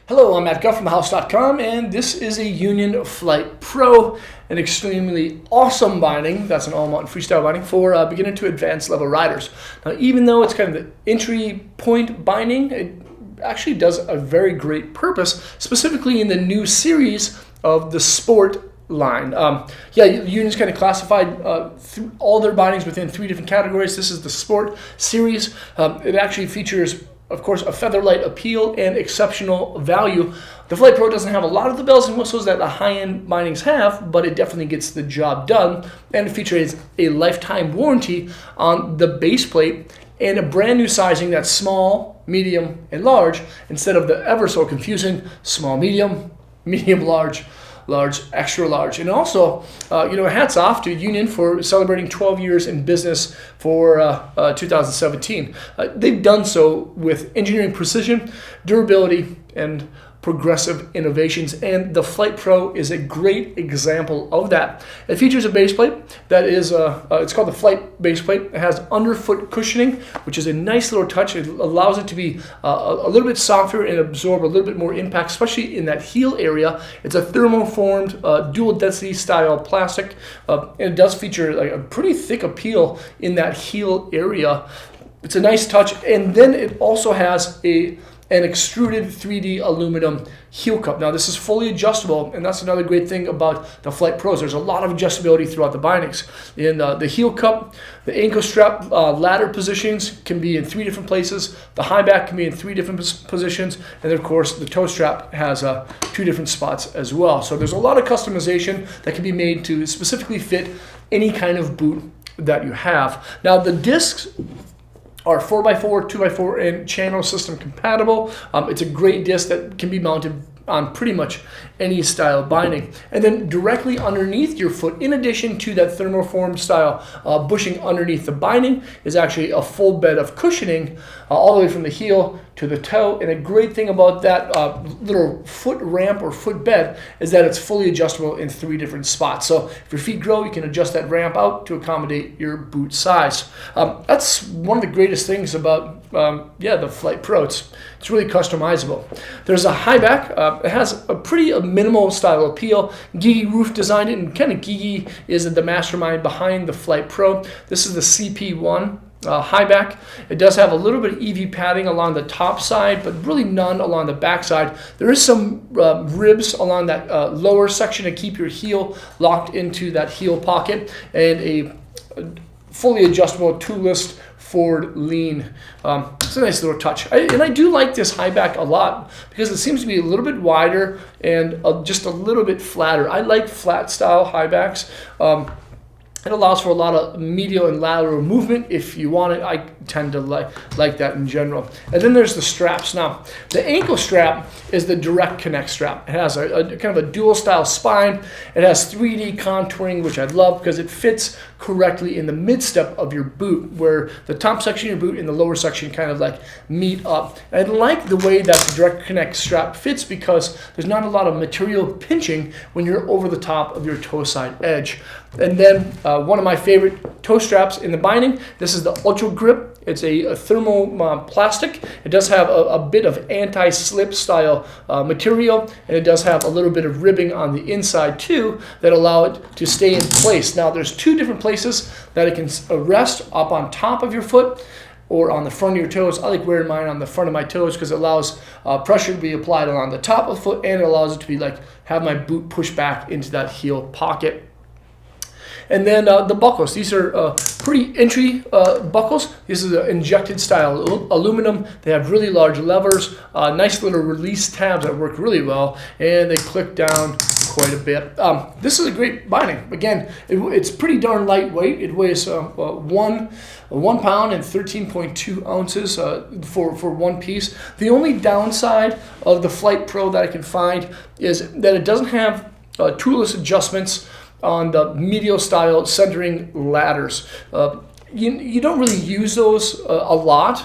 Hello, I'm Matt Guff from thehouse.com, and this is a Union Flite Pro, an extremely awesome binding. That's an all-mountain freestyle binding for beginner to advanced level riders. Now, even though it's kind of the entry point binding, it actually does a very great purpose, specifically in the new series of the Sport line. Union's kind of classified all their bindings within 3 different categories. This is the Sport series. It actually features, of course, a feather-light appeal and exceptional value. The Flite Pro doesn't have a lot of the bells and whistles that the high-end bindings have, but it definitely gets the job done. And it features a lifetime warranty on the base plate and a brand new sizing that's small, medium, and large, instead of the ever so confusing small, medium, medium, large, large, extra large. And also, hats off to Union for celebrating 12 years in business for 2017. They've done so with engineering precision, durability, and progressive innovations, and the Flite Pro is a great example of that. It features a base plate that is, it's called the Flite base plate. It has underfoot cushioning, which is a nice little touch. It allows it to be a little bit softer and absorb a little bit more impact, especially in that heel area. It's a thermoformed, dual density style plastic, and it does feature like a pretty thick appeal in that heel area. It's a nice touch, and then it also has an extruded 3D aluminum heel cup. Now, this is fully adjustable, and that's another great thing about the Flite Pros. There's a lot of adjustability throughout the bindings. In the heel cup, the ankle strap ladder positions can be in 3 different places. The Highback can be in 3 different positions, and then, of course, the toe strap has 2 different spots as well. So there's a lot of customization that can be made to specifically fit any kind of boot that you have. Now, the discs are 4x4, 2x4, and channel system compatible. It's a great disc that can be mounted on pretty much any style binding. And then directly underneath your foot, in addition to that thermoform style bushing underneath the binding, is actually a full bed of cushioning all the way from the heel to the toe. And a great thing about that little foot ramp or foot bed is that it's fully adjustable in 3 different spots. So if your feet grow, you can adjust that ramp out to accommodate your boot size. That's one of the greatest things about the Flite Pro. It's really customizable. There's a Highback. It has a pretty minimal style appeal. Gigi Roof designed it, and kind of Gigi is the mastermind behind the Flite Pro. This is the CP1 Highback. It does have a little bit of EV padding along the top side, but really none along the back side. There is some ribs along that lower section to keep your heel locked into that heel pocket, and a fully adjustable tubeless forward lean. It's a nice little touch. And I do like this Highback a lot because it seems to be a little bit wider and just a little bit flatter. I like flat style Highbacks. It allows for a lot of medial and lateral movement if you want it. I tend to like that in general. And then there's the straps. Now, the ankle strap is the direct connect strap. It has a kind of a dual style spine. It has 3D contouring, which I love because it fits correctly in the mid-step of your boot, where the top section of your boot and the lower section kind of like meet up. And I like the way that the direct connect strap fits because there's not a lot of material pinching when you're over the top of your toe side edge. And then one of my favorite toe straps in the binding, this is the Ultra Grip. It's a thermal plastic. It does have a bit of anti-slip style material, and it does have a little bit of ribbing on the inside too that allow it to stay in place. Now, there's 2 different places that it can rest: up on top of your foot or on the front of your toes. I like wearing mine on the front of my toes because it allows pressure to be applied along the top of the foot, and it allows it to be have my boot push back into that heel pocket. And then the buckles. These are pretty entry buckles. This is an injected style aluminum. They have really large levers, nice little release tabs that work really well, and they click down quite a bit. This is a great binding. Again, it's pretty darn lightweight. It weighs 1 pound and 13.2 ounces for one piece. The only downside of the Flite Pro that I can find is that it doesn't have toolless adjustments on the medial style centering ladders. You don't really use those a lot.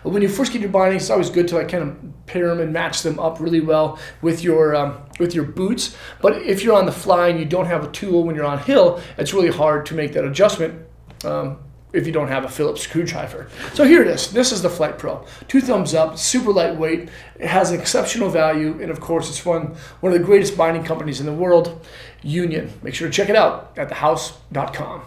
When you first get your bindings, it's always good to kind of pair them and match them up really well with your boots. But if you're on the fly and you don't have a tool when you're on hill, it's really hard to make that adjustment. if you don't have a Phillips screwdriver. So here it is. This is the Flite Pro. 2 thumbs up, super lightweight. It has exceptional value, and of course, it's one of the greatest binding companies in the world, Union. Make sure to check it out at thehouse.com.